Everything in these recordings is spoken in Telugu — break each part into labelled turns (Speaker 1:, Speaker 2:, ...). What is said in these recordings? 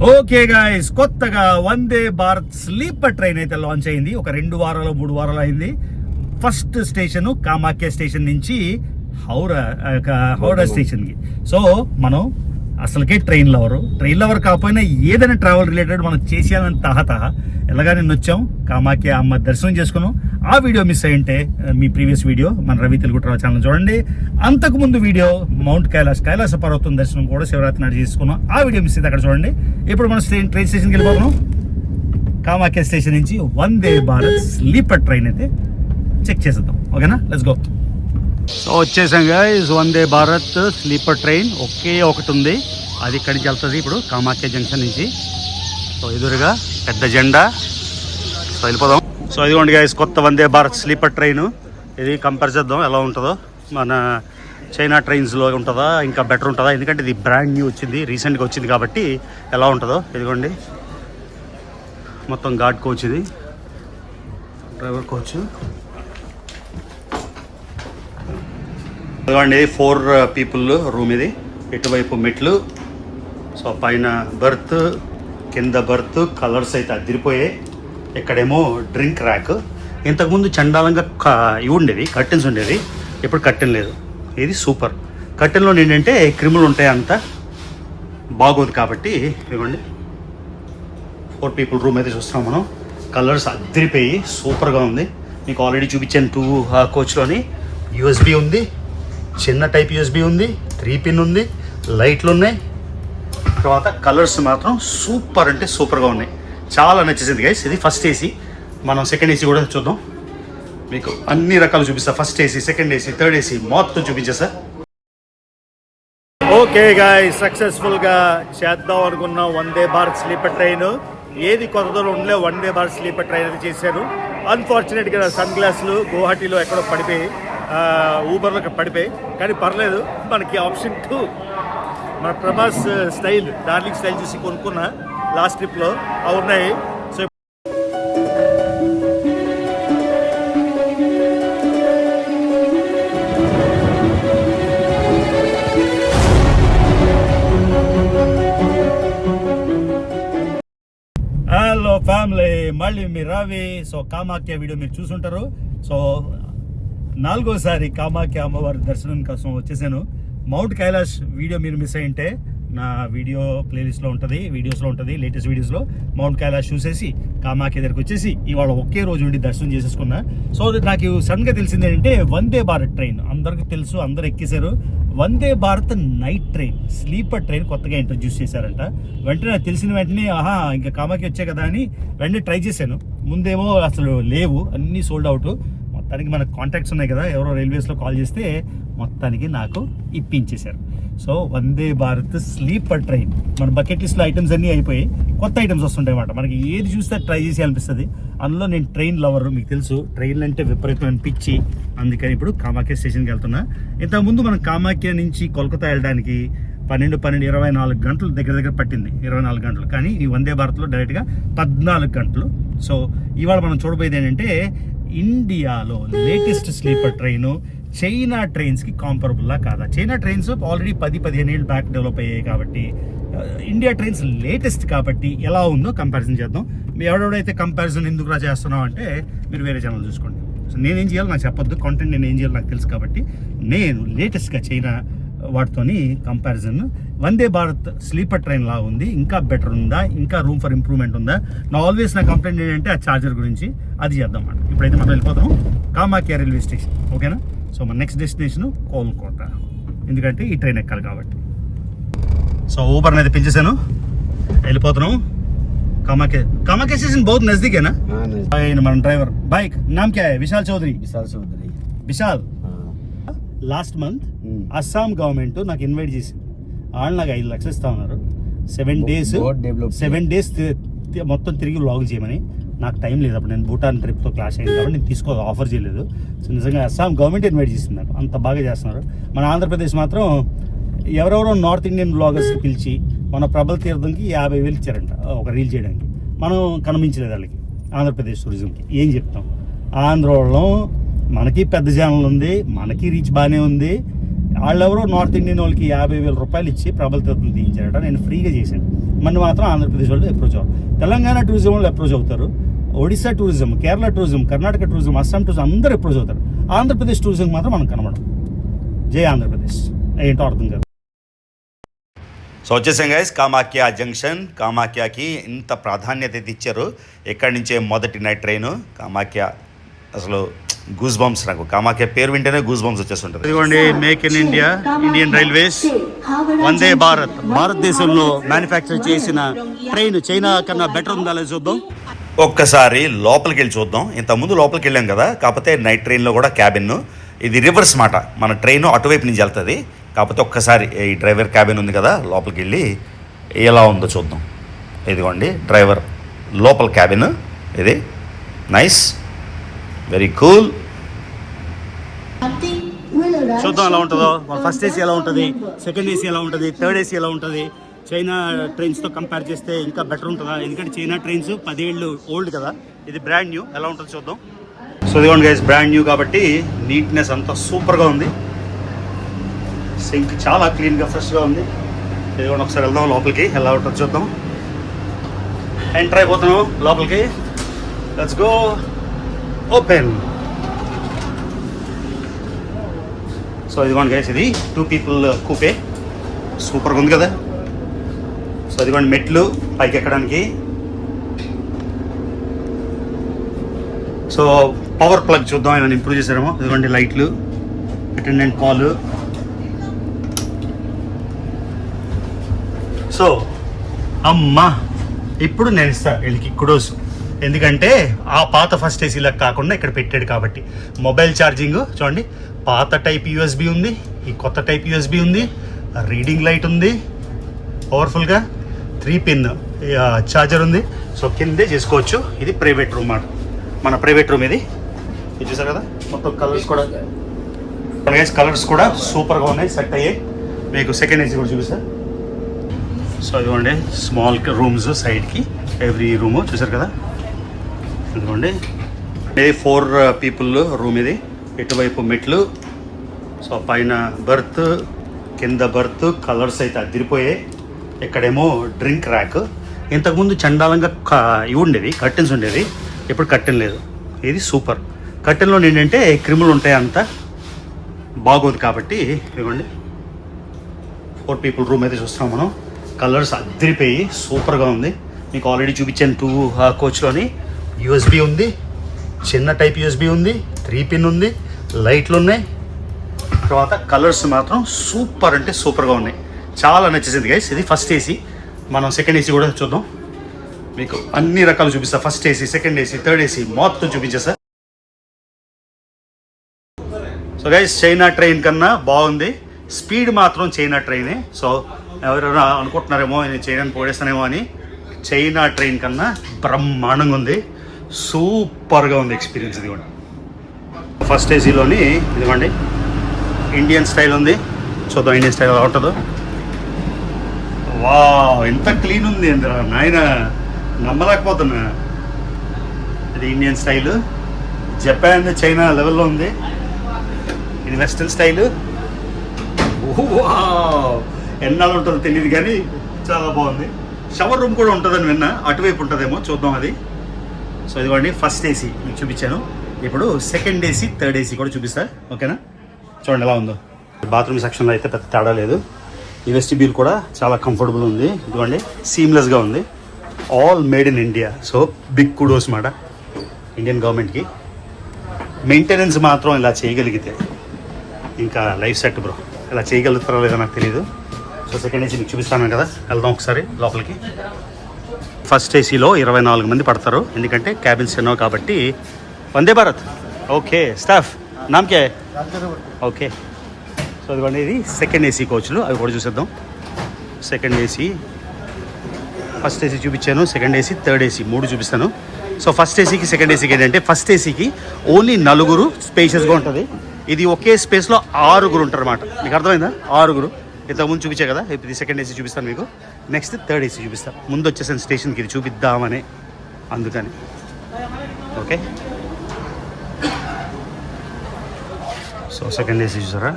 Speaker 1: ఓకే గాయ్స్, కొత్తగా వందే భారత్ స్లీపర్ ట్రైన్ అయితే లాంచ్ అయింది. ఒక 2 వారాలు 3 వారాలు అయింది. ఫస్ట్ స్టేషన్ కామాఖ్య స్టేషన్ నుంచి హౌరా స్టేషన్ కి. సో మనం అసలుకే ట్రైన్ లవర్ కాకపోయినా ఏదైనా ట్రావెల్ రిలేటెడ్ మనం చేసేయాలని తహతహ ఎలాగా నిన్న వచ్చాం. కామాఖ్య అమ్మ దర్శనం చేసుకున్నాం. ఆ వీడియో మిస్ అయ్యింటే మీ ప్రీవియస్ వీడియో మన రవి తెలుగు ట్రావెల్ ఛానల్ చూడండి. అంతకుముందు వీడియో మౌంట్ కైలాస పర్వతం దర్శనం కూడా శివరాత్రి నాడు చేసుకున్నాం. ఆ వీడియో మిస్ అయితే అక్కడ చూడండి. ఇప్పుడు మనం ట్రైన్ స్టేషన్కి వెళ్ళిపోతున్నాం. కామాఖ్య స్టేషన్ నుంచి వందే భారత్ స్లీపర్ ట్రైన్ అయితే చెక్ చేసేద్దాం. ఓకేనా, లెట్స్ గో. సో వచ్చేసాం గైస్, వందే భారత్ స్లీపర్ ట్రైన్ ఒకే ఒకటి ఉంది. అది ఇక్కడి నుంచి వెళ్తుంది ఇప్పుడు కామాఖ్య జంక్షన్ నుంచి. సో ఎదురుగా పెద్ద జెండా. సో వెళ్ళిపోదాం. సో ఇదిగోండి గైస్, కొత్త వందే భారత్ స్లీపర్ ట్రైన్. ఇది కంపేర్ చేద్దాం ఎలా ఉంటుందో. మన చైనా ట్రైన్స్లో ఉంటుందా ఇంకా బెటర్ ఉంటుందా, ఎందుకంటే ఇది బ్రాండ్ న్యూ వచ్చింది, రీసెంట్గా వచ్చింది కాబట్టి ఎలా ఉంటుందో. ఇదిగోండి మొత్తం గార్డ్ కోచ్, ఇది డ్రైవర్ కోచ్. ఇదిగోండి 4 పీపుల్ రూమ్ ఇది. ఇటువైపు మెట్లు. సో పైన బర్త్, కింద బర్త్. కలర్స్ అయితే అదిరిపోయాయి. ఇక్కడేమో డ్రింక్ ర్యాక్. ఇంతకుముందు చండాలంగా ఇవి ఉండేది, కర్టెన్స్ ఉండేది. ఇప్పుడు కర్టెన్ లేదు. ఇది సూపర్. కర్టెన్లో ఏంటంటే క్రిములు ఉంటాయి, అంత బాగోదు కాబట్టి. ఇవ్వండి 4 పీపుల్ రూమ్ అయితే చూస్తున్నాం మనం. కలర్స్ అదిరిపోయి సూపర్గా ఉంది. మీకు ఆల్రెడీ చూపించాను 2 కోచ్లోని. యూఎస్బి ఉంది, చిన్న టైప్ యూఎస్బి ఉంది, 3 పిన్ ఉంది, లైట్లు ఉన్నాయి. తర్వాత కలర్స్ మాత్రం సూపర్ అంటే సూపర్గా ఉన్నాయి. చాలా నచ్చేసింది గైస్. ఇది ఫస్ట్ ఏసీ. మనం సెకండ్ ఏసీ కూడా చూద్దాం. మీకు అన్ని రకాలు చూపిస్తా. First AC, second AC, third AC మొత్తం చూపించేస్తా. ఓకే గాయ్స్, సక్సెస్ఫుల్గా చేద్దాం అనుకున్న వందే భారత్ స్లీపర్ ట్రైన్. ఏది కొత్తలో ఉండలే, వందే భారత్ స్లీపర్ ట్రైన్ అది చేశారు. అన్ఫార్చునేట్గా సన్ గ్లాసులు గువాహటీలో ఎక్కడో పడిపోయి, ఊబర్లో పడిపోయి. కానీ పర్లేదు, మనకి ఆప్షన్ 2 మన ప్రభాస్ స్టైల్, డార్లింగ్ స్టైల్ చూసి కొనుక్కున్న లాస్ట్ ట్రిప్లో అవి ఉన్నాయి. సో హలో ఫ్యామిలీ, మళ్ళీ మీ రవి. సో కామాఖ్య వీడియో మీరు చూసుంటారు. సో 4వసారి కామాఖ్య అమ్మవారి దర్శనం కోసం వచ్చేసాను. మౌంట్ కైలాష్ వీడియో మీరు మిస్ అయ్యింటే నా వీడియో ప్లేలిస్ట్లో ఉంటుంది, వీడియోస్లో ఉంటుంది. లేటెస్ట్ వీడియోస్లో మౌంట్ కైలాష్ చూసేసి కామాఖ్య దగ్గరికి వచ్చేసి ఇవాళ ఒకే రోజు ఉండి దర్శనం చేసేసుకున్నా. సో నాకు సడన్గా తెలిసింది ఏంటంటే వందే భారత్ ట్రైన్ అందరికీ తెలుసు, అందరు ఎక్కేశారు. Vande Bharat night train, sleeper train కొత్తగా ఇంట్రడ్యూస్ చేశారంట. వెంటనే తెలిసిన వెంటనే ఇంకా కామాఖ్య వచ్చాయి కదా అని వెంటనే ట్రై చేశాను. ముందేమో అసలు లేవు, అన్నీ సోల్డ్ అవుట్. మొత్తానికి మనకు కాంటాక్ట్స్ ఉన్నాయి కదా, ఎవరో రైల్వేస్లో కాల్ చేస్తే మొత్తానికి నాకు ఇప్పించేశారు. సో వందే భారత్ స్లీపర్ ట్రైన్. మన బకెట్ లిస్ట్లో ఐటమ్స్ అన్నీ అయిపోయి కొత్త ఐటమ్స్ వస్తుంటాయి అన్నమాట. మనకి ఏది చూస్తే ట్రై చేసి అనిపిస్తుంది. అందులో నేను ట్రైన్ లవర్, మీకు తెలుసు ట్రైన్లు అంటే విపరీతమైన పిచ్చి. అందుకని ఇప్పుడు కామాఖ్య స్టేషన్కి వెళ్తున్నా. ఇంతకుముందు మనం కామాఖ్య నుంచి కోల్కతా వెళ్ళడానికి 24 గంటలు దగ్గర పట్టింది, 24 గంటలు. కానీ ఈ వందే భారత్లో డైరెక్ట్గా 14 గంటలు. సో ఇవాళ మనం చూడబోయేది ఏంటంటే ఇండియాలో లేటెస్ట్ స్లీపర్ ట్రైన్ చైనా ట్రైన్స్కి కాంపరబుల్లా కాదా. చైనా ట్రైన్స్ ఆల్రెడీ 10-15 ఏళ్ళు బ్యాక్ డెవలప్ అయ్యాయి కాబట్టి, ఇండియా ట్రైన్స్ లేటెస్ట్ కాబట్టి ఎలా ఉందో కంపారిజన్ చేద్దాం. మీరు ఎవడెవడైతే కంపారిజన్ ఎందుకు చేస్తున్నావు అంటే మీరు వేరే ఛానల్ చూసుకోండి. సో నేనేం చేయాలో నాకు చెప్పొద్దు, కాంటెంట్ నేను ఏం చేయాలో నాకు తెలుసు కాబట్టి నేను లేటెస్ట్గా చైనా వాటితోని కంపారిజన్. వందే భారత్ స్లీపర్ ట్రైన్ లా ఉంది, ఇంకా బెటర్ ఉందా, ఇంకా రూమ్ ఫర్ ఇంప్రూవ్మెంట్ ఉందా. ఆల్వేస్ నా కంప్లైంట్ ఏంటంటే ఆ ఛార్జర్ గురించి. అది చేద్దాం అన్నమాట. ఇప్పుడైతే మనం వెళ్ళిపోతాం కామాఖ్య రైల్వే స్టేషన్. ఓకేనా. సో మన నెక్స్ట్ డెస్టినేషన్ కోల్కతా, ఎందుకంటే ఈ ట్రైన్ ఎక్కాలి కాబట్టి. సో ఊబర్ అయితే పెంచేశాను, వెళ్ళిపోతున్నాం కామాఖ్య స్టేషన్. बहुत नजदीक है ना. మన డ్రైవర్ బైక్ నామ్ క్యా హై? Vishal Chaudhary. Vishal last month Assam government నాకు ఇన్వైట్ చేసింది. వాళ్ళు నాకు 5 లక్షలు ఇస్తా ఉన్నారు. 7 డేస్ మొత్తం తిరిగి వ్లాగ్ చేయమని. నాకు టైం లేదు అప్పుడు, నేను భూటాన్ ట్రిప్తో క్లాష్ అయింది కాబట్టి నేను ఆఫర్ చేయలేదు. సో నిజంగా అస్సాం గవర్నమెంట్ ఇన్వైట్ చేసింది నాకు. అంత బాగా చేస్తున్నారు. మన ఆంధ్రప్రదేశ్ మాత్రం ఎవరెవరో నార్త్ ఇండియన్ బ్లాగర్స్కి పిలిచి మన ప్రబల తీర్థంకి 50,000 ఇచ్చారంట ఒక రీల్ చేయడానికి. మనం కనిపించలేదు వాళ్ళకి, ఆంధ్రప్రదేశ్ టూరిజంకి. ఏం చెప్తాం, ఆంధ్ర వాళ్ళం మనకి పెద్ద ఛానల్ ఉంది, మనకి రీచ్ బాగానే ఉంది. వాళ్ళెవరో నార్త్ ఇండియన్ వాళ్ళకి 50,000 రూపాయలు ఇచ్చి ప్రబల తీర్థం తీయించారట. నేను ఫ్రీగా చేశాను. మన మాత్రం ఆంధ్రప్రదేశ్ వాళ్ళు అప్రోచ్ అవ్వరు. తెలంగాణ టూరిజం వాళ్ళు అప్రోచ్ అవుతారు, Odisha tourism, Kerala tourism, Karnataka tourism, Assam tourism అందరూ అప్రోచ్ అవుతారు. ఆంధ్రప్రదేశ్ టూరిజం మాత్రం మనం కనబడం. జై ఆంధ్రప్రదేశ్ ఏంటో అర్థం కాదు. సో వచ్చేసాం గైస్ కామాఖ్య జంక్షన్. కామాఖ్యకి ఇంత ప్రాధాన్యత అయితే ఇచ్చారు. ఎక్కడి నుంచే మొదటి నైట్ ట్రైను కామాఖ్య. అసలు గూస్ బంప్స్, నాకు కామాఖ్య పేరు వింటేనే గూస్ బంప్స్ వచ్చేస్తుంటుంది. ఇదిగోండి make in India, Indian railways, Vande Bharat. భారతదేశంలో మ్యానుఫ్యాక్చర్ చేసిన ట్రైన్ చైనా కన్నా బెటర్ ఉందా లేదా చూద్దాం. ఒక్కసారి లోపలికి వెళ్ళి చూద్దాం. ఇంతకుముందు లోపలికి వెళ్ళాం కదా, కాకపోతే నైట్ ట్రైన్లో కూడా క్యాబిన్ ఇది రివర్స్ మాట. మన ట్రైన్ అటువైపు నుంచి వెళ్తుంది, కాకపోతే ఒక్కసారి ఈ డ్రైవర్ క్యాబిన్ ఉంది కదా, లోపలికి వెళ్ళి ఎలా ఉందో చూద్దాం. ఇదిగోండి డ్రైవర్ లోపల క్యాబిన్ ఇది. Nice, very cool. చూద్దాం ఎలా ఉంటుందో. ఫస్ట్ ఏసీ ఎలా ఉంటుంది, సెకండ్ ఏసీ ఎలా ఉంటుంది, థర్డ్ ఏసీ ఎలా ఉంటుంది. చైనా ట్రైన్స్తో కంపేర్ చేస్తే ఇంకా బెటర్ ఉంటుందా? ఎందుకంటే చైనా ట్రైన్స్ 10 ఏళ్ళు ఓల్డ్ కదా, ఇది బ్రాండ్ న్యూ. ఎలా ఉంటుందో చూద్దాం. సో ఇదిగోండి గైస్, బ్రాండ్ న్యూ కాబట్టి నీట్నెస్ అంతా సూపర్గా ఉంది. సింక్ చాలా క్లీన్గా ఫ్రెష్గా ఉంది. ఇదిగోండి ఒకసారి వెళ్దాం లోపలికి, ఎలా ఉంటుందో చూద్దాం. ఎంటర్ అయిపోతున్నాం లోపలికి. Let's go, open. సో ఇదిగోండి గైస్, ఇది 2 పీపుల్ కూపే. సూపర్గా ఉంది కదా. సో ఇదిగోండి మెట్లు పైకి ఎక్కడానికి. సో పవర్ ప్లగ్ చూద్దాం, ఏమైనా ఇంప్రూవ్ చేశారేమో. ఇదిగోండి లైట్లు, అటెండెంట్ కాల్. సో అమ్మా, ఇప్పుడు నేను ఇస్తాను వీళ్ళకి కుడోస్. ఎందుకంటే ఆ పాత ఫస్ట్ ఏసీలకు కాకుండా ఇక్కడ పెట్టాడు కాబట్టి. మొబైల్ ఛార్జింగ్ చూడండి, పాత టైప్ యూఎస్బి ఉంది, ఈ కొత్త టైప్ యూఎస్బి ఉంది, రీడింగ్ లైట్ ఉంది, పవర్ఫుల్గా 3 పిన్ ఛార్జర్ ఉంది. సో కిందే చేసుకోవచ్చు. ఇది ప్రైవేట్ రూమ్ మాట, మన ప్రైవేట్ రూమ్ ఇది. ఇది చూసారు కదా, మొత్తం కలర్స్ కూడా సూపర్గా ఉన్నాయి, సెట్ అయ్యాయి. మీకు సెకండ్ ఏసీ కూడా చూపిస్తా. సో ఇదిగోండి స్మాల్ రూమ్స్ సైడ్కి, ఎవ్రీ రూము చూసారు కదా. ఇదిగోండి ఇది 4 పీపుల్ రూమ్ ఇది. ఇటువైపు మెట్లు, సో పైన బర్త్, కింద బర్త్. కలర్స్ అయితే అదిరిపోయాయి. ఇక్కడేమో డ్రింక్ ర్యాక్. ఇంతకుముందు చండాలంగా ఇవి ఉండేవి, కర్టెన్స్ ఉండేవి, ఇప్పుడు కర్టెన్ లేదు. ఇది సూపర్. కర్టెన్లో ఏంటంటే క్రిములు ఉంటాయి, అంత బాగోదు కాబట్టి. ఇదిగోండి 4 పీపుల్ రూమ్ అయితే చూస్తున్నాం మనం. కలర్స్ అదిరిపోయి సూపర్గా ఉంది. మీకు ఆల్రెడీ చూపించాను 2 కోచ్లోని. యూఎస్బి ఉంది, చిన్న టైప్ యూఎస్బి ఉంది, 3 పిన్ ఉంది, లైట్లు ఉన్నాయి. తర్వాత కలర్స్ మాత్రం సూపర్ అంటే సూపర్గా ఉన్నాయి. చాలా నచ్చేసింది గైస్. ఇది ఫస్ట్ ఏసీ. మనం సెకండ్ ఏసీ కూడా చూద్దాం. మీకు అన్ని రకాలు చూపిస్తా. First AC, second AC, third AC మొత్తం చూపించేస్తా. సో గైస్, చైనా ట్రైన్ కన్నా బాగుంది. స్పీడ్ మాత్రం చైనా ట్రైనే. సో ఎవరైనా అనుకుంటున్నారేమో నేను చైనాని పోడేస్తానేమో అని. చైనా ట్రైన్ కన్నా బ్రహ్మాండంగా ఉంది, సూపర్గా ఉంది ఎక్స్పీరియన్స్. ఇదిగోండి ఫస్ట్ ఏసీలోని ఇదిగోండి ఇండియన్ స్టైల్ ఉంది. చూద్దాం ఇండియన్ స్టైల్ ఎలా ఉంటుందో. వా, ఎంత క్లీన్ ఉంది అండి నాయన, నమ్మలేకపోతున్నా. ఇది ఇండియన్ స్టైలు. జపాన్, చైనా లెవెల్లో ఉంది. ఇది వెస్టర్న్ స్టైలు. ఎన్నాళ్ళు ఉంటుందో తెలియదు కానీ చాలా బాగుంది. షవర్ రూమ్ కూడా ఉంటుందని విన్నా, అటువైపు ఉంటుందేమో, చూద్దాం అది. సో ఇదిగోండి ఫస్ట్ ఏసీ మీకు చూపించాను. ఇప్పుడు సెకండ్ ఏసీ, థర్డ్ ఏసీ కూడా చూపిస్తా, ఓకేనా? చూడండి ఎలా ఉందో. బాత్రూమ్ సెక్షన్లో అయితే పెద్ద తేడా లేదు. ఈ వెస్టిబ్యూల్ కూడా చాలా కంఫర్టబుల్ ఉంది. ఇదిగోండి సీమ్లెస్గా ఉంది. All made in India. So big kudos మాట ఇండియన్ గవర్నమెంట్కి. మెయింటెనెన్స్ మాత్రం ఇలా చేయగలిగితే ఇంకా లైఫ్ సెట్ బ్రో. ఇలా చేయగలుగుతారో లేదో నాకు తెలియదు. సో సెకండ్ ఏసీ మీకు చూపిస్తాను కదా, వెళ్దాం ఒకసారి లోపలికి. ఫస్ట్ ఏసీలో 24 మంది పడతారు, ఎందుకంటే క్యాబిన్స్ చిన్నవి కాబట్టి. వందే భారత్. ఓకే స్టాఫ్ నామకే. ఓకే. సో ఇదిగోండి ఇది సెకండ్ ఏసీ కోచ్లు, అవి కూడా చూసేద్దాం. సెకండ్ ఏసీ, ఫస్ట్ ఏసీ చూపించాను, సెకండ్ ఏసీ, థర్డ్ ఏసీ 3 చూపిస్తాను. సో ఫస్ట్ ఏసీకి సెకండ్ ఏసీకి ఏంటంటే, ఫస్ట్ ఏసీకి ఓన్లీ 4 స్పేషియస్గా ఉంటుంది. ఇది ఒకే స్పేస్లో 6 ఉంటారు అన్నమాట. మీకు అర్థమైందా? 6. ఇంతకుముందు చూపించే కదా, ఇప్పుడు సెకండ్ ఏసీ చూపిస్తాను మీకు. నెక్స్ట్ థర్డ్ ఏసీ చూపిస్తాను. ముందు వచ్చేసాను స్టేషన్కి, ఇది చూపిద్దామని, అందుకని. ఓకే. సో సెకండ్ ఏసీ చూసారా,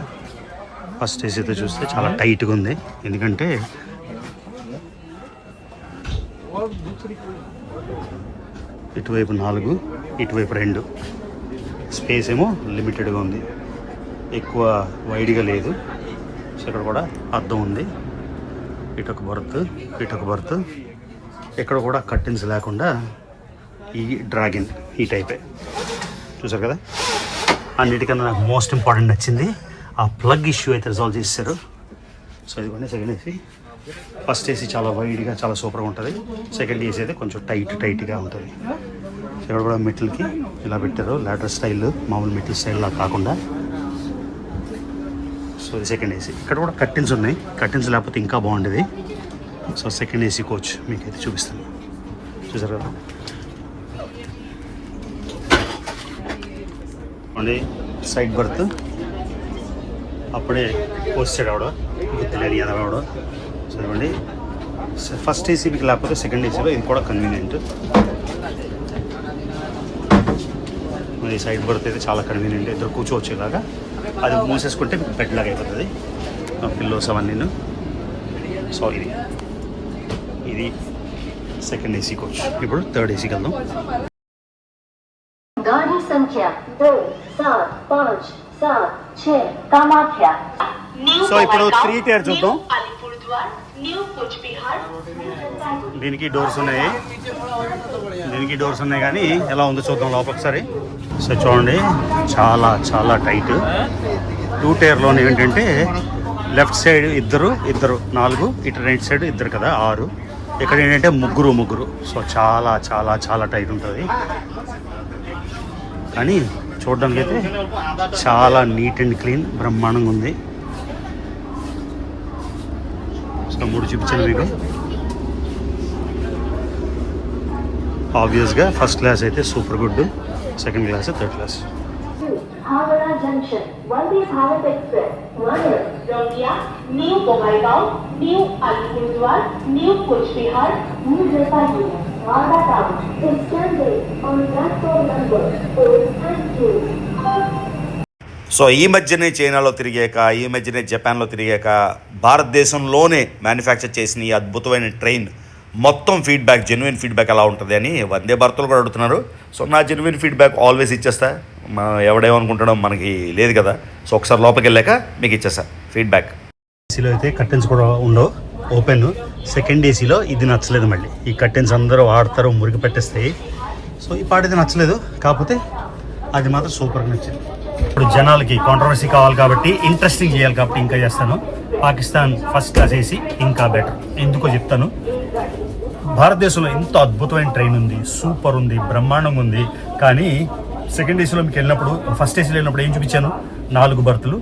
Speaker 1: ఫస్ట్ ఏసీతో చూస్తే చాలా టైట్గా ఉంది, ఎందుకంటే ఇటువైపు 4, ఇటువైపు 2. స్పేస్ ఏమో లిమిటెడ్గా ఉంది, ఎక్కువ వైడ్గా లేదు. సో ఇక్కడ కూడా అద్దం ఉంది. ఇటొక బర్త్, ఇటొక బర్త్. ఇక్కడ కూడా కర్టెన్స్ లేకుండా ఈ డ్రాగన్ ఈ టైపే చూసారు కదా. అన్నిటికన్నా నాకు మోస్ట్ ఇంపార్టెంట్ నచ్చింది ఆ ప్లగ్ ఇష్యూ అయితే రిజాల్వ్ చేశారు. సో ఇదిగోండి సెకండ్ ఏసీ. ఫస్ట్ ఏసీ చాలా వైడ్గా చాలా సూపర్గా ఉంటుంది. సెకండ్ ఏసీ అయితే కొంచెం టైట్గా ఉంటుంది. ఇక్కడ కూడా మెట్లకి ఇలా పెట్టారు, లాడర్ స్టైల్, మామూలు మెటల్ స్టైల్లా కాకుండా. సో ఇది సెకండ్ ఏసీ. ఇక్కడ కూడా కర్టెన్స్ ఉన్నాయి, కర్టెన్స్ లేకపోతే ఇంకా బాగుండేది. సో సెకండ్ ఏసీ కోచ్ మీకైతే చూపిస్తాను, చూసారు కదా. అండి సైడ్ బర్త్ అప్పుడే పోస్టెడ్ అవడం ఇంకా తెలియదు కదా అవడం. సో ఇవ్వండి ఫస్ట్ ఏసీ మీకు లేకపోతే సెకండ్ ఏసీలో ఇది కూడా కన్వీనియంట్. మరి సైడ్ బర్త్ అయితే చాలా కన్వీనియంట్, ఇద్దరు కూర్చోవచ్చేలాగా. అది మూసేసుకుంటే మీకు బెడ్ లాగా అయిపోతుంది. పిల్లోస్ అవన్నీ. సో ఇది సెకండ్ ఏసీ కోచ్. ఇప్పుడు థర్డ్ ఏసీకి వెళ్దాం.
Speaker 2: गाड़ी संख्या 2 7 5 7 6 कामाख्या।
Speaker 1: సో ఇప్పుడు 3 టైర్ చూద్దాం.
Speaker 2: अलीपुरद्वार, न्यू कुच बिहार।
Speaker 1: దీనికి డోర్స్ ఉన్నాయి, కానీ ఎలా ఉందో చూద్దాం లోపల ఒకసారి. సో చూడండి చాలా చాలా టైట్. 2 టైర్లోనే ఏంటంటే లెఫ్ట్ సైడ్ ఇద్దరు 4, ఇటు రైట్ సైడ్ ఇద్దరు కదా 6. ఇక్కడ ఏంటంటే ముగ్గురు. సో చాలా చాలా చాలా టైట్ ఉంటుంది, కానీ చూడడానికి అయితే చాలా నీట్ అండ్ క్లీన్ బ్రహ్మాండంగా ఉంది. సో 3 చూపించాను మీకు. ఆబ్వియస్గా ఫస్ట్ క్లాస్ అయితే super good, second class, third class.
Speaker 2: Howrah junction, Vande Bharat express, Rangiya, new Bongaigaon, new Alipurduar, new Cooch Behar, new Jalpaiguri, Howrah town, stand on platform number 4 and 2.
Speaker 3: So ఈ మధ్యనే చైనాలో తిరిగాక, ఈ మధ్యనే జపాన్లో తిరిగాక, భారతదేశంలోనే మ్యానుఫ్యాక్చర్ చేసిన ఈ అద్భుతమైన ట్రైన్ మొత్తం ఫీడ్బ్యాక్, జెన్యున్ ఫీడ్బ్యాక్ ఎలా ఉంటుంది అని వందే భారత్లో కూడా అడుగుతున్నారు. సో నా జెన్యున్ ఫీడ్బ్యాక్ ఆల్వేస్ ఇచ్చేస్తా. ఎవడేమనుకుంటాడో మనకి లేదు కదా. సో ఒకసారి లోపలికి వెళ్ళాక మీకు ఇచ్చేస్తా ఫీడ్బ్యాక్.
Speaker 1: ఏసీలో అయితే కర్టెన్స్ కూడా ఉండవు, ఓపెన్. సెకండ్ ఏసీలో ఇది నచ్చలేదు. మళ్ళీ ఈ కర్టెన్స్ అందరూ వాడతారు, మురికి పెట్టేస్తాయి. సో ఈ పాటైతే నచ్చలేదు, కాకపోతే అది మాత్రం సూపర్గా నచ్చింది. ఇప్పుడు జనాలకి కాంట్రవర్సీ కావాలి కాబట్టి, ఇంట్రెస్టింగ్ చేయాలి కాబట్టి ఇంకా చేస్తాను. పాకిస్తాన్ ఫస్ట్ క్లాస్ ఏసీ ఇంకా బెటర్. ఎందుకో చెప్తాను. భారతదేశంలో ఎంత అద్భుతమైన ట్రైన్ ఉంది, సూపర్ ఉంది, బ్రహ్మాండంగా ఉంది. కానీ సెకండ్ ఏసీలో మీకు వెళ్ళినప్పుడు, ఫస్ట్ ఏసీలో వెళ్ళినప్పుడు ఏం చూపించాను? 4 బర్తులు,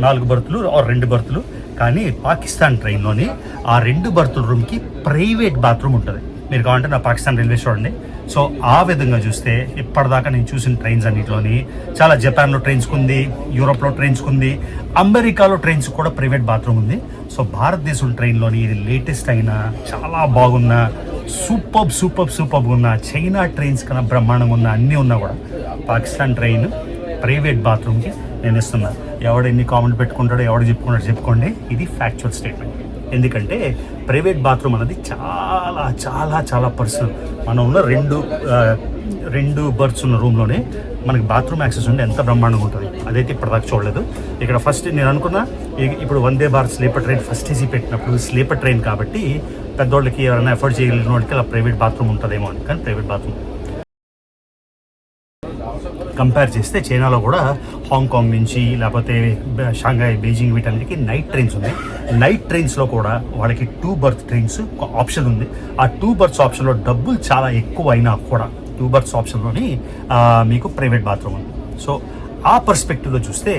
Speaker 1: 4 బర్తులు, 2 బర్తులు. కానీ పాకిస్తాన్ ట్రైన్లోని ఆ 2 బర్తుల రూమ్కి ప్రైవేట్ బాత్రూమ్ ఉంటుంది. మీరు కావాలంటే నా పాకిస్తాన్ రైల్వే చూడండి. సో ఆ విధంగా చూస్తే ఇప్పటిదాకా నేను చూసిన ట్రైన్స్ అన్నింటిలోని చాలా, జపాన్లో ట్రైన్స్కి ఉంది, యూరోప్లో ట్రైన్స్కి ఉంది, అమెరికాలో ట్రైన్స్ కూడా ప్రైవేట్ బాత్రూమ్ ఉంది. సో భారతదేశం ట్రైన్లోని ఇది లేటెస్ట్ అయిన, చాలా బాగున్న, సూపర్గా ఉన్న, చైనా ట్రైన్స్ కన్నా బ్రహ్మాండంగా ఉన్న, అన్నీ ఉన్నా కూడా పాకిస్తాన్ ట్రైన్ ప్రైవేట్ బాత్రూమ్కి నేను ఇస్తున్నా. ఎవడు ఎన్ని కామెంట్ పెట్టుకుంటాడో, ఎవడు చెప్పుకోండి, ఇది ఫ్యాక్చువల్ స్టేట్మెంట్. ఎందుకంటే ప్రైవేట్ బాత్రూమ్ అనేది చాలా చాలా చాలా పర్సనల్. మనం ఉన్న 2 బర్త్స్ ఉన్న రూమ్లోనే మనకి బాత్రూమ్ యాక్సెస్ ఉంటే ఎంత బ్రహ్మాండంగా ఉంటుంది. అదైతే ఇప్పటిదాకా చూడలేదు. ఇక్కడ ఫస్ట్ నేను అనుకున్నా, ఇప్పుడు Vande Bharat sleeper train first AC పెట్టినప్పుడు స్లీపర్ ట్రైన్ కాబట్టి పెద్దోళ్ళకి ఎవరైనా ఎఫర్ట్ చేయగలిగిన వాళ్ళకి అలా ప్రైవేట్ బాత్రూమ్ ఉంటుందేమో అని. కానీ ప్రైవేట్ బాత్రూమ్ కంపేర్ చేస్తే చైనాలో కూడా హాంకాంగ్ నుంచి, లేకపోతే షాంఘాయ్, బీజింగ్, వీటన్నిటికీ నైట్ ట్రైన్స్ ఉన్నాయి. నైట్ ట్రైన్స్లో కూడా వాళ్ళకి 2 బర్త్ ట్రైన్స్ ఒక ఆప్షన్ ఉంది. ఆ 2 బర్త్స్ ఆప్షన్లో డబ్బులు చాలా ఎక్కువ అయినా కూడా 2 బర్త్స్ ఆప్షన్లోని మీకు ప్రైవేట్ బాత్రూమ్ ఉంది. సో ఆ పర్స్పెక్టివ్లో చూస్తే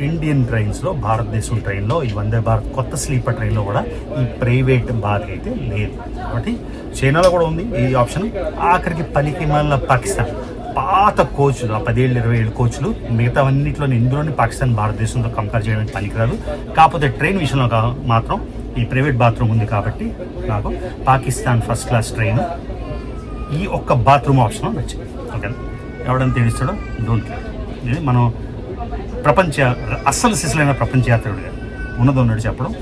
Speaker 1: ఇండియన్ ట్రైన్స్లో, భారతదేశం ట్రైన్లో, ఈ వందే భారత్ కొత్త స్లీపర్ ట్రైన్లో కూడా ఈ ప్రైవేట్ బాత్ అయితే లేదు. కాబట్టి చైనాలో కూడా ఉంది ఈ ఆప్షన్. ఆఖరికి పనికి మళ్ళీ పాకిస్తాన్ పాత కోచ్లు, 10 ఏళ్ళు 20 ఏళ్ళు కోచ్లు, మిగతా అన్నింటిలో ఇందులోని పాకిస్తాన్ భారతదేశంతో కంపేర్ చేయడానికి పనికిరాదు. కాకపోతే ట్రైన్ విషయంలో మాత్రం ఈ ప్రైవేట్ బాత్రూమ్ ఉంది కాబట్టి నాకు పాకిస్తాన్ ఫస్ట్ క్లాస్ ట్రైన్ ఈ ఒక్క బాత్రూమ్ ఆప్షన్ నచ్చింది. ఓకేనా, ఎవడని తెలుస్తాడో డోంట్ కేర్. ఇది మనం అస్సలు సిసలైన ప్రపంచ యాత్రికుడిగా ఉన్నది చెప్పడం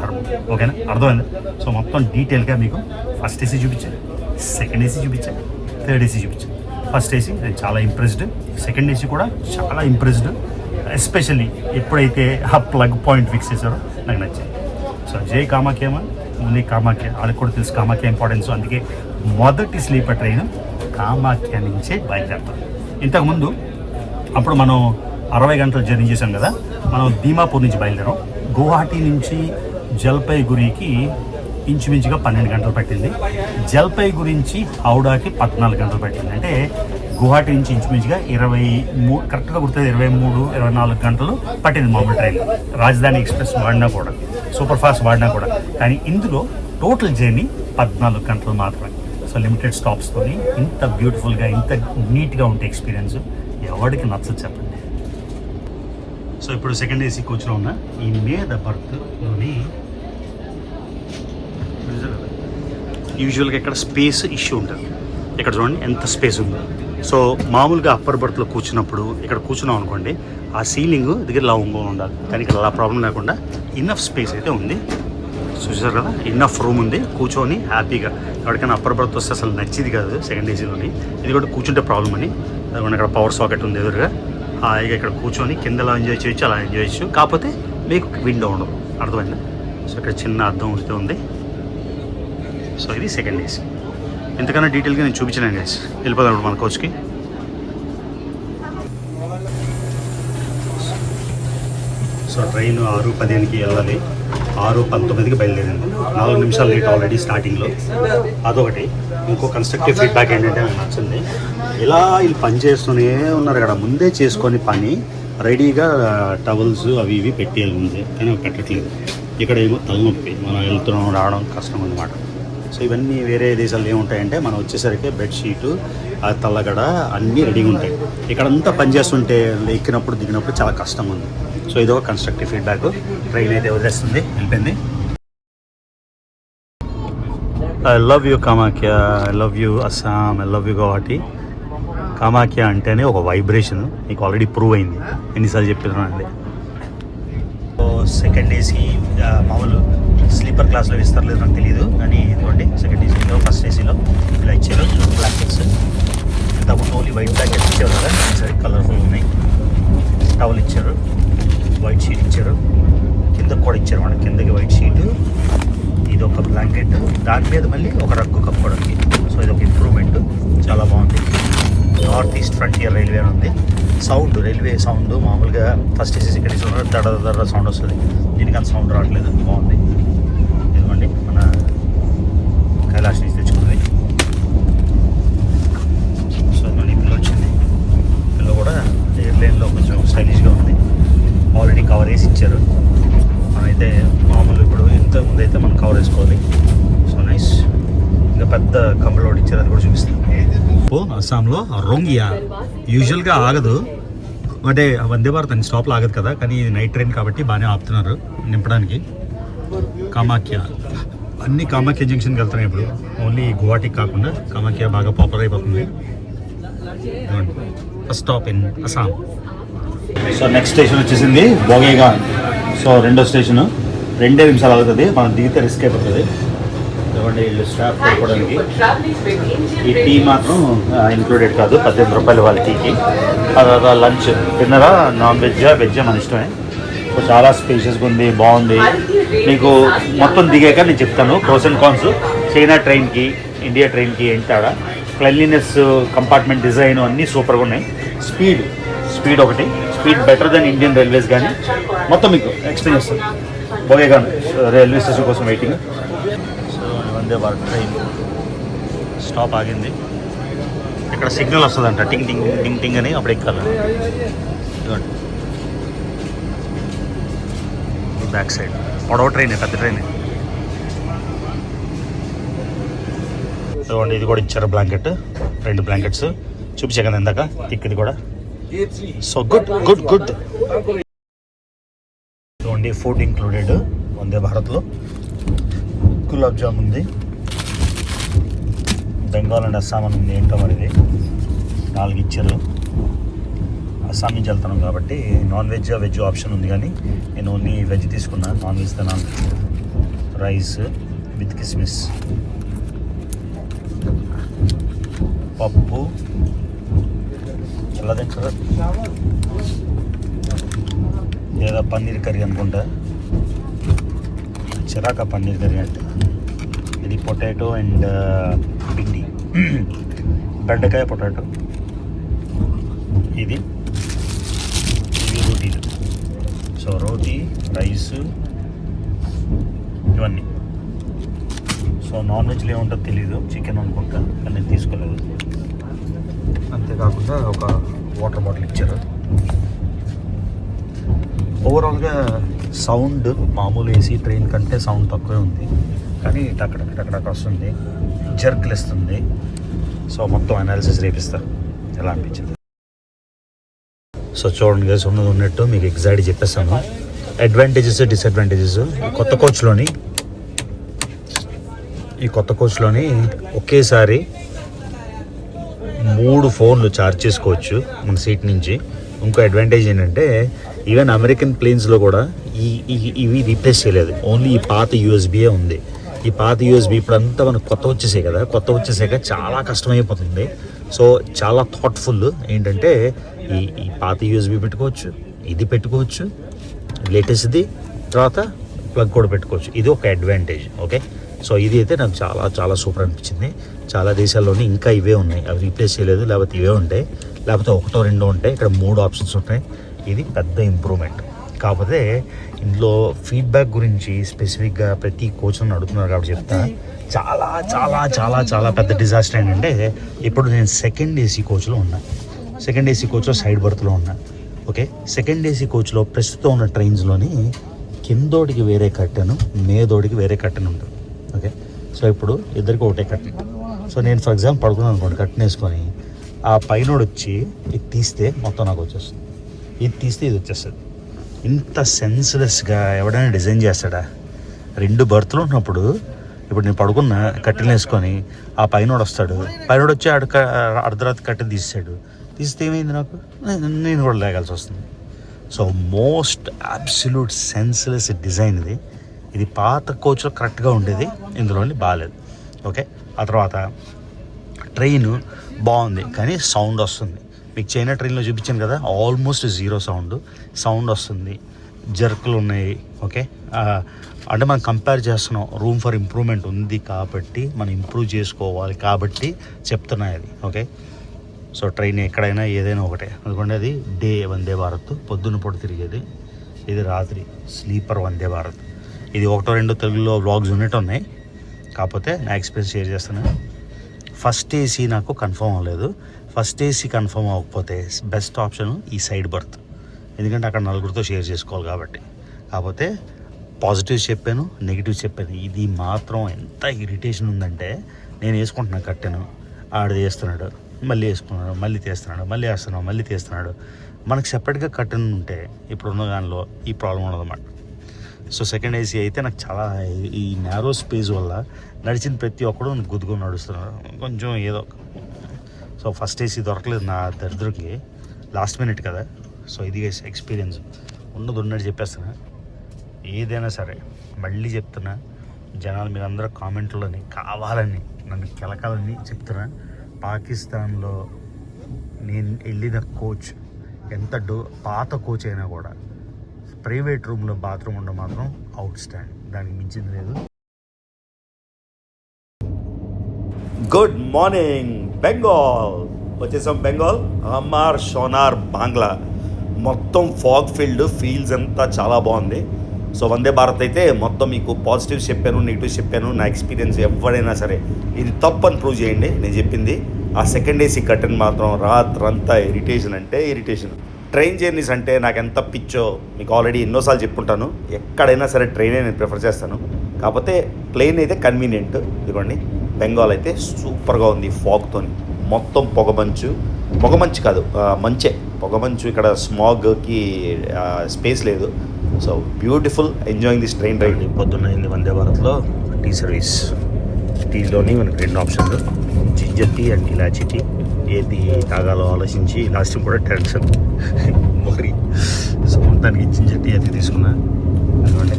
Speaker 1: ధర్మం. ఓకేనా, అర్థమైంది. సో మొత్తం డీటెయిల్గా మీకు ఫస్ట్ ఏసీ చూపించాను, సెకండ్ ఏసీ చూపించాను, థర్డ్ ఏసీ చూపించాను. ఫస్ట్ ఏసీ నేను చాలా ఇంప్రెస్డ్, సెకండ్ ఏసీ కూడా చాలా ఇంప్రెస్డ్. ఎస్పెషల్లీ ఎప్పుడైతే ఆ ప్లగ్ పాయింట్ ఫిక్స్ చేశారో నాకు నచ్చింది. సో జై కామాఖ్యమా, ఓన్లీ కామాఖ్య, వాళ్ళకి కూడా తెలుసు కామాఖ్య ఇంపార్టెన్స్. అందుకే మొదటి స్లీపర్ ట్రైన్ కామాఖ్య నుంచే బయలుదేరుతాం. ఇంతకుముందు అప్పుడు మనం 60 గంటలు జర్నీ చేసాం కదా, మనం దీమాపూర్ నుంచి బయలుదేరాం. గువాహటి నుంచి జల్పైగురికి ఇంచుమించుగా 12 గంటలు పట్టింది. జల్పైగురి నుంచి హౌడాకి 14 గంటలు పట్టింది. అంటే గువాహటి నుంచి ఇంచుమించుగా 23, కరెక్ట్గా గుర్తుంది 23-24 గంటలు పట్టింది మామూలు ట్రైన్. రాజధాని ఎక్స్ప్రెస్ వాడినా కూడా, సూపర్ ఫాస్ట్ వాడినా కూడా. కానీ ఇందులో టోటల్ జర్నీ 14 గంటలు మాత్రమే. సో లిమిటెడ్ స్టాప్స్తో ఇంత బ్యూటిఫుల్గా, ఇంత నీట్గా ఉంటే ఎక్స్పీరియన్స్ ఎవరికి నచ్చదు చెప్పండి. సో ఇప్పుడు సెకండ్ ఏసీ కోచ్లో ఉన్న ఈ మీద బర్త్లోని యూజువల్గా ఇక్కడ స్పేస్ ఇష్యూ ఉంటుంది. ఇక్కడ చూడండి ఎంత స్పేస్ ఉందో. సో మామూలుగా అప్పర్ బర్త్లో కూర్చున్నప్పుడు ఇక్కడ కూర్చున్నాం అనుకోండి, ఆ సీలింగ్ దగ్గర లావుగా ఉండాలి. కానీ ఇక్కడ అలా ప్రాబ్లం లేకుండా ఇన్నఫ్ స్పేస్ అయితే ఉంది. చూసారు కదా, ఇన్నఫ్ రూమ్ ఉంది, కూర్చొని హ్యాపీగా. ఎవరికైనా అప్పర్ బర్త్ వస్తే అసలు నచ్చింది కాదు సెకండ్ ఏసీలోని. ఇది కూడా కూర్చుంటే ప్రాబ్లం అని. అదిగోండి ఇక్కడ పవర్ సాకెట్ ఉంది ఎదురుగా. హాయిగా ఇక్కడ కూర్చొని కిందలా ఎంజాయ్ చేయొచ్చు, అలా ఎంజాయ్ చేయొచ్చు. కాకపోతే మీకు విండో ఉండదు, అర్థమైందా? సో ఇక్కడ చిన్న అద్దం అయితే ఉంది. సో ఇది సెకండ్ ఏసీ. ఎంతకన్నా డీటెయిల్గా నేను చూపించాను గైస్. వెళ్ళిపోదాం ఇప్పుడు మన కోచ్కి. సో ట్రైన్ 6:15కి వెళ్ళాలి, 6:19కి బయలుదేరింది. 4 నిమిషాలు లేట్ ఆల్రెడీ స్టార్టింగ్లో. అదొకటి. ఇంకో కన్స్ట్రక్టివ్ ఫీడ్బ్యాక్ ఏంటంటే నాకు నచ్చింది, ఇలా వీళ్ళు పని చేస్తూనే ఉన్నారు కదా, ముందే చేసుకొని పని రెడీగా టవల్స్ అవి ఇవి పెట్టేయాలి ముందే, కానీ అవి పెట్టట్లేదు. ఇక్కడ ఏమో తలనొప్పి, మనం వెళ్తున్నాం రావడం కష్టం అన్నమాట. సో ఇవన్నీ వేరే దేశాల్లో ఏముంటాయంటే మనం వచ్చేసరికి బెడ్షీటు, ఆ తల్లగడ అన్నీ రెడీగా ఉంటాయి. ఇక్కడంతా పనిచేస్తుంటే ఎక్కినప్పుడు దిగినప్పుడు చాలా కష్టంగా ఉంది. సో ఇదొక కన్స్ట్రక్టివ్ ఫీడ్బ్యాక్. ట్రైన్ అయితే వదిలేస్తుంది, వెళ్ళిపోయింది. I love you Kamakhya, I love you Assam, I love you Guwahati. Kamakhya అంటేనే ఒక వైబ్రేషన్, మీకు ఆల్రెడీ ప్రూవ్ అయింది, ఎన్నిసార్లు చెప్పినానండి. సో సెకండ్ ఏసీ మామూలు స్లీపర్ క్లాస్లో ఇస్తారు లేదు నాకు తెలియదు, కానీ ఇదిగోండి సెకండ్ ఏసీలో ఫస్ట్ ఏసీలో ఇలా ఇచ్చారు బ్లాంకెట్స్. ఇంతకుముందు ఓన్లీ వైట్ బ్లాంకెట్స్ ఇచ్చారు కదా, సరే కలర్ఫుల్ ఉన్నాయి. టవల్ ఇచ్చారు, వైట్ షీట్ ఇచ్చారు, కిందకు కూడా ఇచ్చారు. మన కిందకి వైట్ షీటు, ఇది ఒక బ్లాంకెట్, దాని మీద మళ్ళీ ఒక రగ్గు కప్పుకోవడానికి. సో ఇది ఒక ఇంప్రూవ్మెంట్, చాలా బాగుంది. నార్త్ ఈస్ట్ ఫ్రంటియర్ రైల్వే ఉంది. సౌండ్, రైల్వే సౌండ్ మామూలుగా ఫస్ట్ ఏసీ సెకండ్ ఏసీ దడ సౌండ్ వస్తుంది, దీనికి అంత సౌండ్ రావట్లేదు, బాగుంది. ఇదిగోండి మన కైలాష్ నుంచి తెచ్చుకుంది. సో ఇదిగోండి పిల్ల వచ్చింది. పిల్ల కూడా ఎయిర్లైన్లో కొంచెం స్టైలిష్గా ఉంది. ఆల్రెడీ కవర్ వేసి ఇచ్చారు. మనమైతే మామూలు ఇప్పుడు ఇంతకుముందు అయితే మనం కవర్ వేసుకోవాలి. So nice. ఇంకా పెద్ద కంబల్ ఒకటి ఇచ్చారు, అది కూడా చూపిస్తాను. అస్సాంలో రోంగియా యూజువల్గా ఆగదు, అంటే వందే భారత్ అన్ని స్టాప్లో ఆగదు కదా, కానీ ఇది నైట్ ట్రైన్ కాబట్టి బాగానే ఆపుతున్నారు నింపడానికి. కామాఖ్య అన్ని కామాఖ్య జంక్షన్కి వెళ్తున్నాయి ఇప్పుడు, ఓన్లీ గువాహటికి కాకుండా. కామాఖ్య బాగా పాపులర్ అయిపోతుంది. First stop in Assam. So next station వచ్చేసింది బోగేగాన్. సో రెండో స్టేషను 2 నిమిషాలు అవుతుంది, మనం దిగితే రిస్క్ అయిపోతుంది. ఇవ్వండి వీళ్ళు స్టాఫ్ పెట్టుకోవడానికి. ఈ టీ మాత్రం ఇంక్లూడెడ్ కాదు, 18 రూపాయలు వాళ్ళ టీకి. తర్వాత లంచ్, డిన్నరా, నాన్ వెజ్జా వెజ్జా మన ఇష్టమే. సో చాలా స్పేషియస్గా ఉంది, బాగుంది. మీకు మొత్తం దిగాక నేను చెప్తాను ప్రోస్ అండ్ కాన్స్. చైనా ట్రైన్కి ఇండియా ట్రైన్కి ఏంటి తేడా. క్లెన్లీనెస్, కంపార్ట్మెంట్ డిజైన్ అన్నీ సూపర్గా ఉన్నాయి. స్పీడ్ ఒకటి, speed better than Indian Railways. కానీ మొత్తం మీకు ఎక్స్పీరియన్స్. బోగేగాన్ రైల్వే స్టేషన్ కోసం waiting. Vande Bharat train stop ఆగింది. ఇక్కడ సిగ్నల్ వస్తుందంట, టింగ్ టింగ్ టింగ్ టింగ్ అని, అప్పుడు ఎక్కాలి. ఇదిగోండి బ్యాక్ సైడ్ పొడవ ట్రైన్, పెద్ద ట్రైన్. ఇదిగోండి ఇది కూడా ఇచ్చారు బ్లాంకెట్, 2 బ్లాంకెట్స్ చూపించా కదా ఇందాక, టిక్ది కూడా. So good good good. ఇదిగోండి ఫుడ్ ఇంక్లూడెడ్ వందే భారత్లో. గులాబ్ జామ్ ఉంది, బెంగాల్ అండ్ అస్సాం అని ఉంది, ఏంటో మరి ఇది 4 ఇచ్చారు. అస్సాం నుంచి వెళ్తున్నాం కాబట్టి నాన్ వెజ్ వెజ్ ఆప్షన్ ఉంది, కానీ నేను ఓన్లీ వెజ్ తీసుకున్నా. నాన్ వెజ్ తినాలి. రైస్ విత్ కిస్మిస్. పప్పు చల్లదే కదా, లేదా పన్నీర్ కర్రీ అనుకుంటా, చిరాక పన్నీర్ కర్రీ అంటే. ఇది పొటాటో అండ్ పిండి, బెండకాయ పొటాటో. ఇది రోటీలు. సో రోటీ, రైస్, ఇవన్నీ. సో నాన్ వెజ్లో ఏముంటుందో తెలీదు, చికెన్ అనుకుంటా, కానీ నేను తీసుకోలేదు. అంతేకాకుండా ఒక వాటర్ బాటిల్ ఇచ్చారు. ఓవరాల్గా సౌండ్ మామూలు ఏసీ ట్రైన్ కంటే సౌండ్ తక్కువే ఉంది, కానీ టక్కడక్కడ వస్తుంది, జర్క్లు ఇస్తుంది. సో మొత్తం అనాలిసిస్ రేపిస్తా ఎలా అనిపించింది. సో చూడండి గైస్, ఉన్నది ఉన్నట్టు మీకు ఎగ్జాక్ట్ చెప్పేస్తాను. Advantages, disadvantages. ఈ కొత్త కోచ్లోని ఒకేసారి 3 ఫోన్లు ఛార్జ్ చేసుకోవచ్చు మన సీట్ నుంచి. ఇంకో అడ్వాంటేజ్ ఏంటంటే ఈవెన్ అమెరికన్ ప్లేన్స్లో కూడా ఇవి రీప్లేస్ చేయలేదు, ఓన్లీ ఈ పాత యూఎస్బీయే ఉంది. ఈ పాత యూఎస్బీ ఇప్పుడంతా మనకు కొత్త వచ్చేసాక చాలా కష్టమైపోతుంది. సో చాలా థాట్ఫుల్ ఏంటంటే ఈ పాత యూఎస్బీ పెట్టుకోవచ్చు, ఇది పెట్టుకోవచ్చు, లేటెస్ట్ది, తర్వాత ప్లగ్ కూడా పెట్టుకోవచ్చు. ఇది ఒక అడ్వాంటేజ్. ఓకే, సో ఇది అయితే నాకు చాలా చాలా సూపర్ అనిపించింది. చాలా దేశాల్లోనే ఇంకా ఇవే ఉన్నాయి, అవి రీప్లేస్ చేయలేదు, లేకపోతే ఇవే ఉంటాయి, లేకపోతే 1-2 ఉంటాయి. ఇక్కడ 3 ఆప్షన్స్ ఉంటాయి. ఇది పెద్ద ఇంప్రూవ్మెంట్. కాకపోతే ఇందులో ఫీడ్బ్యాక్ గురించి స్పెసిఫిక్గా ప్రతి కోచ్ అడుగుతున్నారు కాబట్టి చెప్తా. చాలా చాలా చాలా చాలా పెద్ద డిజాస్టర్ ఏంటంటే, ఇప్పుడు నేను సెకండ్ ఏసీ కోచ్లో ఉన్నా. సెకండ్ ఏసీ కోచ్లో సైడ్ బర్త్లో ఉన్నా. ఓకే, సెకండ్ ఏసీ కోచ్లో ప్రస్తుతం ఉన్న ట్రైన్స్లోని కిందోడికి వేరే కర్టెన్, మేదోడికి వేరే కర్టెన్ ఉంటుంది. ఓకే, సో ఇప్పుడు ఇద్దరికి ఒకటే కర్టెన్. సో నేను ఫర్ ఎగ్జాంపుల్ పడుకున్నాను అనుకోండి, కర్టెన్ వేసుకొని ఆ పైనోడు వచ్చి ఇది తీస్తే మొత్తం నాకు వచ్చేస్తుంది, ఇది తీస్తే ఇది వచ్చేస్తుంది. ఇంత సెన్స్లెస్గా ఎవడైనా డిజైన్ చేస్తాడా? 2 బర్త్లు ఉన్నప్పుడు ఇప్పుడు నేను పడుకున్న కట్టెలు వేసుకొని ఆ పైనోడు వస్తాడు, పైనోడు వచ్చి అర్ధరాత్రి కట్టెలు తీస్తే ఏమైంది నాకు? నేను కూడా లేగాల్సి వస్తుంది. So most absolute senseless design ఇది పాత కోచ్లో కరెక్ట్గా ఉండేది, ఇందులోని బాగాలేదు. ఓకే, ఆ తర్వాత ట్రైన్ బాగుంది కానీ సౌండ్ వస్తుంది. మీకు చైనా ట్రైన్లో చూపించాను కదా, ఆల్మోస్ట్ 0 సౌండ్ వస్తుంది, జర్కులు ఉన్నాయి. ఓకే, అంటే మనం కంపేర్ చేస్తున్నాం, రూమ్ ఫర్ ఇంప్రూవ్మెంట్ ఉంది కాబట్టి మనం ఇంప్రూవ్ చేసుకోవాలి కాబట్టి చెప్తున్నా ఇది. ఓకే, సో ట్రైన్ ఎక్కడైనా ఏదైనా ఒకటే. అందుకంటే అది డే వందే భారత్, పొద్దున్న పూట తిరిగేది. ఇది రాత్రి స్లీపర్ వందే భారత్. ఇది 1-2 తెలుగులో వ్లాగ్స్ ఉన్నట్టు ఉన్నాయి, కాకపోతే నా ఎక్స్పీరియన్స్ షేర్ చేస్తున్నాను. ఫస్ట్ ఏసీ నాకు కన్ఫర్మ్ అవ్వలేదు. ఫస్ట్ ఏసీ కన్ఫర్మ్ అవ్వకపోతే బెస్ట్ ఆప్షన్ ఈ సైడ్ బర్త్, ఎందుకంటే అక్కడ 4గురితో షేర్ చేసుకోవాలి కాబట్టి. కాకపోతే పాజిటివ్స్ చెప్పాను, నెగిటివ్స్ చెప్పాను. ఇది మాత్రం ఎంత ఇరిటేషన్ ఉందంటే, నేను వేసుకుంటున్నా కట్టెను, ఆడు వేస్తున్నాడు, మళ్ళీ వేసుకున్నాడు, మళ్ళీ తీస్తున్నాడు, మళ్ళీ తీస్తున్నాడు. మనకు సెపరేట్గా కట్టెన్ ఉంటే ఇప్పుడున్న దానిలో ఈ ప్రాబ్లం ఉండదన్నమాట. సో సెకండ్ ఏసీ అయితే నాకు చాలా ఈ నేరో స్పేస్ వల్ల నడిచిన ప్రతి ఒక్కడు గుద్దుకొని నడుస్తున్నారు, కొంచెం ఏదో. సో ఫస్ట్ ఏసీ దొరకలేదు నా దరిద్రకి, లాస్ట్ మినిట్ కదా. సో ఇది ఎక్స్పీరియన్స్ ఉన్నట్టు చెప్పేస్తున్నా. ఏదైనా సరే మళ్ళీ చెప్తున్నా, జనాలు మీరందరూ కామెంట్లోని కావాలని నన్ను కెలకాలని చెప్తున్నా. పాకిస్తాన్లో నేను వెళ్ళిన కోచ్ ఎంత పాత కోచ్ అయినా కూడా ప్రైవేట్ రూమ్లో బాత్రూమ్ ఉండడం మాత్రం అవుట్ స్టాండ్, దానికి మించింది లేదు.
Speaker 3: Good morning Bengal. వచ్చేసాం బెంగాల్, అమ్మార్ షోనార్ బాంగ్లా. మొత్తం ఫాగ్ ఫీల్డ్స్ అంతా చాలా బాగుంది. సో వందే భారత్ అయితే మొత్తం మీకు పాజిటివ్స్ చెప్పాను, నెగిటివ్స్ చెప్పాను. నా ఎక్స్పీరియన్స్ ఎవరైనా సరే ఇది తప్పని ప్రూవ్ చేయండి నేను చెప్పింది. ఆ సెకండ్ ఏసీ కర్టెన్ మాత్రం రాత్రంతా ఇరిటేషన్ అంటే ఇరిటేషన్. ట్రైన్ జర్నీస్ అంటే నాకు ఎంత పిచ్చో మీకు ఆల్రెడీ ఎన్నోసార్లు చెప్పుంటాను. ఎక్కడైనా సరే ట్రైనే నేను ప్రిఫర్ చేస్తాను, కాకపోతే ప్లేన్ అయితే కన్వీనియంట్. ఇదిగోండి బెంగాల్ అయితే సూపర్గా ఉంది. ఫాగ్తోని మొత్తం పొగమంచు కాదు, మంచే పొగమంచు. ఇక్కడ స్మాగ్కి స్పేస్ లేదు. So beautiful, enjoying this train ride.
Speaker 1: పొద్దున్నైంది వందే భారత్లో టీ సర్వీస్. టీలోని మనకి 2 ఆప్షన్లు, ginger tea and elaichi tea. ఏది తాగాలో ఆలోచించి లాస్ట్ కూడా టెన్షన్ మరి. సో దానికి జింజర్ టీ అయితే తీసుకున్నా. అందుకంటే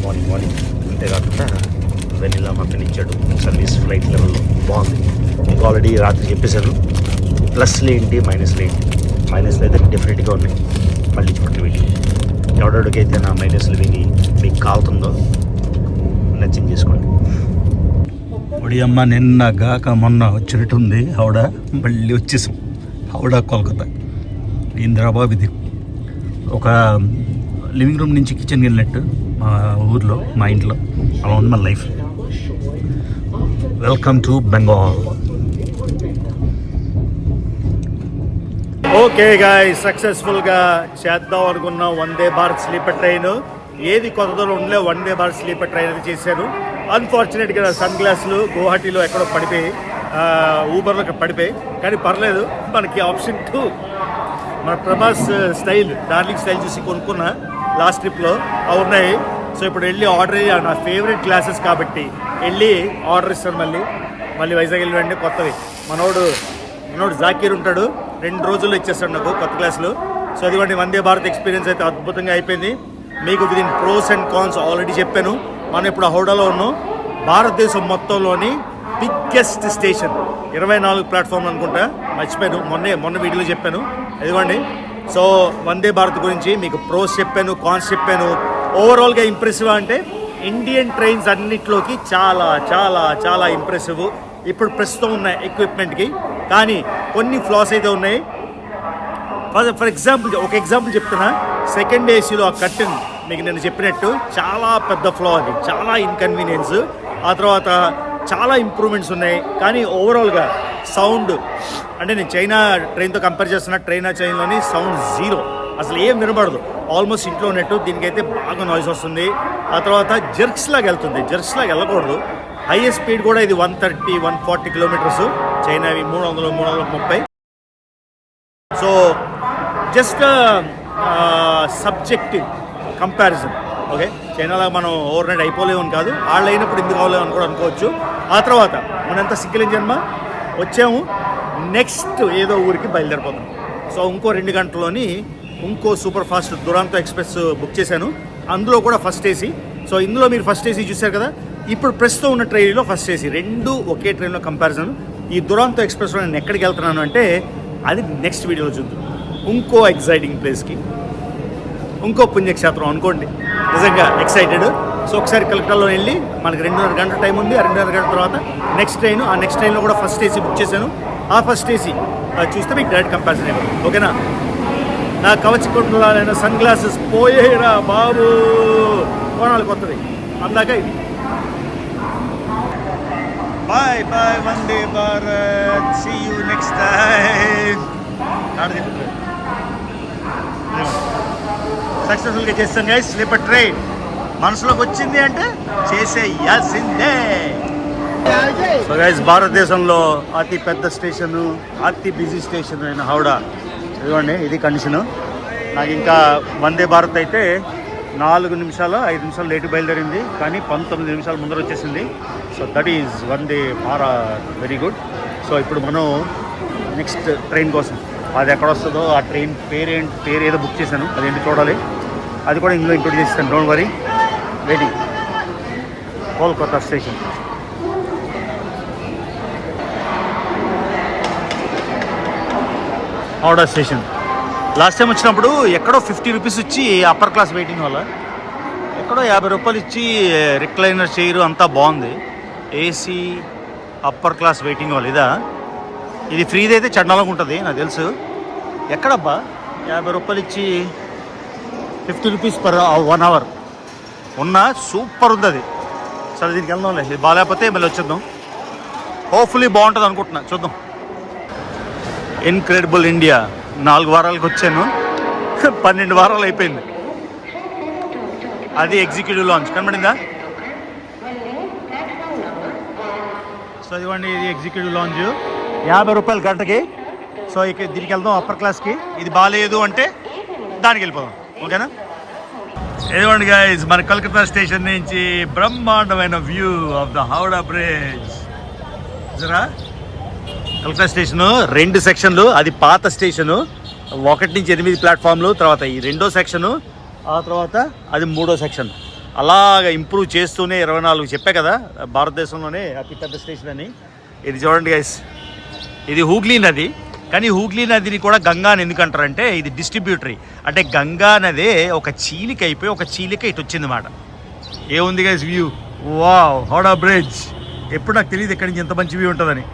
Speaker 1: మార్నింగ్ అంతేకాకుండా వెనిలా మక్కని ఇచ్చాడు. సర్వీస్ ఫ్లైట్ లెవెల్లో బాగుంది.
Speaker 3: మీకు ఆల్రెడీ రాత్రి చెప్పేశాను. ప్లస్లు ఏంటి మైనస్లు ఏంటి. మైనస్లు అయితే డెఫినెట్గా ఉన్నాయి, మళ్ళీ చూడండి వీటి. ఎవడెవడికైతే నా మైనస్లు విని మీకు కాలుతుందో నచ్చింది చేసుకోండి. ఒడియమ్మ నిన్న గాక మొన్న వచ్చినట్టుంది హౌడా, మళ్ళీ వచ్చేసాం. హౌడా కోల్కతా ఇంద్రాబాద్. ఇది ఒక లివింగ్ రూమ్ నుంచి కిచెన్కి వెళ్ళినట్టు మా ఊర్లో, మా ఇంట్లో అలా ఉంది మన life. Welcome to Bengal. Okay guys, సక్సెస్ఫుల్గా చేద్దాం అనుకున్న వందే భారత్ స్లీపర్ ట్రైన్. ఏది కొత్తలో ఉండలే, వందే భారత్ స్లీపర్ ట్రైన్ అది చేశారు. అన్ఫార్చునేట్గా సన్ గ్లాసులు గువాహటీలో ఎక్కడో పడిపోయి, ఊబర్లో పడిపోయి. కానీ పర్లేదు, మనకి ఆప్షన్ 2 మన ప్రభాస్ స్టైల్, డార్లింగ్ స్టైల్ చూసి కొనుక్కున్న లాస్ట్ ట్రిప్లో అవి ఉన్నాయి. సో ఇప్పుడు వెళ్ళి ఆర్డర్ అయ్యి, నా ఫేవరెట్ క్లాసెస్ కాబట్టి వెళ్ళి ఆర్డర్ ఇస్తాను. మళ్ళీ వైజాగ్ వెళ్ళి వెంటనే కొత్తవి. మనోడు జాకీర్ ఉంటాడు, 2 రోజుల్లో ఇచ్చేస్తాడు నాకు కొత్త క్లాసులు. సో అదిగోండి, వందే భారత్ ఎక్స్పీరియన్స్ అయితే అద్భుతంగా అయిపోయింది. మీకు దీని ప్రోస్ అండ్ కాన్స్ ఆల్రెడీ చెప్పాను. మనం ఇప్పుడు హౌడాలో ఉన్నాం. భారతదేశం మొత్తంలోని బిగ్గెస్ట్ స్టేషన్, 24 ప్లాట్ఫామ్ అనుకుంటా, మర్చిపోయాను, మొన్న వీడియోలో చెప్పాను. ఇదిగోండి, సో వందే భారత్ గురించి మీకు ప్రోస్ చెప్పాను, కాన్స్ చెప్పాను. ఓవరాల్గా ఇంప్రెసివ్ అంటే ఇండియన్ ట్రైన్స్ అన్నిట్లోకి చాలా చాలా చాలా ఇంప్రెసివ్ ఇప్పుడు ప్రస్తుతం ఉన్న ఎక్విప్మెంట్కి. కానీ కొన్ని ఫ్లాస్ అయితే ఉన్నాయి. ఫర్ ఎగ్జాంపుల్, ఒక ఎగ్జాంపుల్ చెప్తున్నా. సెకండ్ ఏసీలో ఆ కర్టెన్ మీకు నేను చెప్పినట్టు చాలా పెద్ద ఫ్లా, అది చాలా ఇన్కన్వీనియన్స్. ఆ తర్వాత చాలా ఇంప్రూవ్మెంట్స్ ఉన్నాయి. కానీ ఓవరాల్గా సౌండ్ అంటే నేను చైనా ట్రైన్తో కంపేర్ చేస్తున్నా. చైనాలోని సౌండ్ 0, అసలు ఏం వినబడదు, ఆల్మోస్ట్ ఇంట్లో ఉన్నట్టు. దీనికైతే బాగా నాయిస్ వస్తుంది. ఆ తర్వాత జర్క్స్ లాగా వెళ్తుంది, జర్క్స్ లాగా వెళ్ళకూడదు. హైయెస్ట్ స్పీడ్ కూడా ఇది 130-140 కిలోమీటర్స్, చైనావి 300-330. So just subjective comparison. Okay, చైనాలో మనం ఓవర్ నైట్ అయిపోలేమని కాదు, వాళ్ళు అయినప్పుడు ఎందుకు అవ్వలేమని కూడా అనుకోవచ్చు. ఆ తర్వాత మనంతా సిగ్గులేని జన్మ వచ్చాము, నెక్స్ట్ ఏదో ఊరికి బయలుదేరిపోతాం. సో ఇంకో 2 గంటల్లోని ఇంకో super fast Duronto express book చేశాను, అందులో కూడా ఫస్ట్ ఏసీ. సో ఇందులో మీరు ఫస్ట్ ఏసీ చూశారు కదా, ఇప్పుడు ప్రస్తుతం ఉన్న ట్రైన్లో ఫస్ట్ ఏసీ, 2 ఒకే ట్రైన్లో కంపారిజన్. ఈ దురాంతో ఎక్స్ప్రెస్లో నేను ఎక్కడికి వెళ్తున్నాను అంటే అది నెక్స్ట్ వీడియోలో చూద్దాం. ఇంకో ఎగ్జైటింగ్ ప్లేస్కి, ఇంకో పుణ్యక్షేత్రం అనుకోండి. నిజంగా ఎక్సైటెడ్. సో ఒకసారి కలెక్టర్లో వెళ్ళి, మనకి 2.5 గంటల టైం ఉంది. ఆ 2.5 గంటల తర్వాత నెక్స్ట్ ట్రైన్. ఆ నెక్స్ట్ ట్రైన్లో కూడా ఫస్ట్ ఏసీ బుక్ చేశాను. ఆ ఫస్ట్ ఏసీ చూస్తే మీకు డైరెక్ట్ కంపారిజన్ ఇవ్వదు. ఓకేనా? నా కవచకుండలైన సన్ గ్లాసెస్ పోయేరా బాబు, కొనాలి కొత్తది. అందాక ఇది. Bye bye Vande Bharat, see you next time. సక్సెస్ఫుల్గా చేస్తాను గైస్ స్లీపర్ ట్రైన్. మనసులోకి వచ్చింది అంటే చేసేయాల్సిందే. సో గైస్, భారతదేశంలో అతి పెద్ద స్టేషను, అతి బిజీ స్టేషన్ అయిన హౌడా, ఇదిగోండి ఇది కండిషను. నాకు ఇంకా వందే భారత్ అయితే 4 నిమిషాలు 5 నిమిషాలు లేటు బయలుదేరింది, కానీ 19 నిమిషాల ముందర వచ్చేసింది. So that is Vande Bharat, very good. So ఇప్పుడు మనం నెక్స్ట్ ట్రైన్ కోసం, అది ఎక్కడ వస్తుందో ఆ ట్రైన్ పేరు ఏదో బుక్ చేశాను, అదేంటి చూడాలి. అది కూడా ఇందులో ఇంక్లూడ్ చేస్తాను, don't worry. Waiting. Kolkata station. Howrah station. Last time వచ్చినప్పుడు ఎక్కడో 50 రూపీస్ ఇచ్చి అప్పర్ క్లాస్ వెయిటింగ్ వల్ల, ఎక్కడో 50 రూపాయలు ఇచ్చి రిక్లైనర్ చైరు అంతా బాగుంది. ఏసీ అప్పర్ క్లాస్ వెయిటింగ్ వల్ల ఇదా? ఇది ఫ్రీది అయితే చండాలంగా ఉంటుంది నాకు తెలుసు. ఎక్కడబ్బా 50 రూపాయలు ఇచ్చి 50 రూపీస్ పర్ 1 అవర్ ఉన్నా సూపర్ ఉంది అది. సరే దీనికి వెళ్దాంలే, ఇది బాగాలేకపోతే మళ్ళీ వచ్చేద్దాం. హోప్ఫుల్లీ బాగుంటుంది అనుకుంటున్నా, చూద్దాం. ఇన్క్రెడిబుల్ ఇండియా 4 వారాలకు వచ్చాను, 12 వారాలు అయిపోయింది. అది ఎగ్జిక్యూటివ్ లాంచ్ కనబడిందా? సో ఇదిగోండి, ఇది ఎగ్జిక్యూటివ్ లాంచ్, 50 రూపాయలు గంటకి. సో ఇక దీనికి వెళ్దాం అప్పర్ క్లాస్కి. ఇది బాగాలేదు అంటే దానికి వెళ్ళిపోదాం, ఓకేనా? ఇదిగోండి గైస్, మన కలకత్తా స్టేషన్ నుంచి బ్రహ్మాండమైన view of the Howrah bridge. జరా కలకత్తా స్టేషను 2 సెక్షన్లు, అది పాత స్టేషను, 1 నుంచి 8 ప్లాట్ఫామ్లు, తర్వాత ఈ 2వ సెక్షను, ఆ తర్వాత అది 3వ సెక్షన్. అలాగ ఇంప్రూవ్ చేస్తూనే 24 చెప్పా కదా భారతదేశంలోనే అతి పెద్ద స్టేషన్ అని. ఇది చూడండి గైస్,
Speaker 1: ఇది హూగ్లీ నది, కానీ హూగ్లీ నదిని కూడా గంగా అని ఎందుకు అంటారంటే ఇది డిస్ట్రిబ్యూటరీ. అంటే గంగా నదే ఒక చీలిక అయిపోయి ఒక చీలిక ఇటు వచ్చింది అన్నమాట. ఏముంది guys view, wow Howrah bridge. ఎప్పుడు నాకు తెలియదు ఎక్కడి నుంచి ఎంత మంచి వ్యూ ఉంటుందని.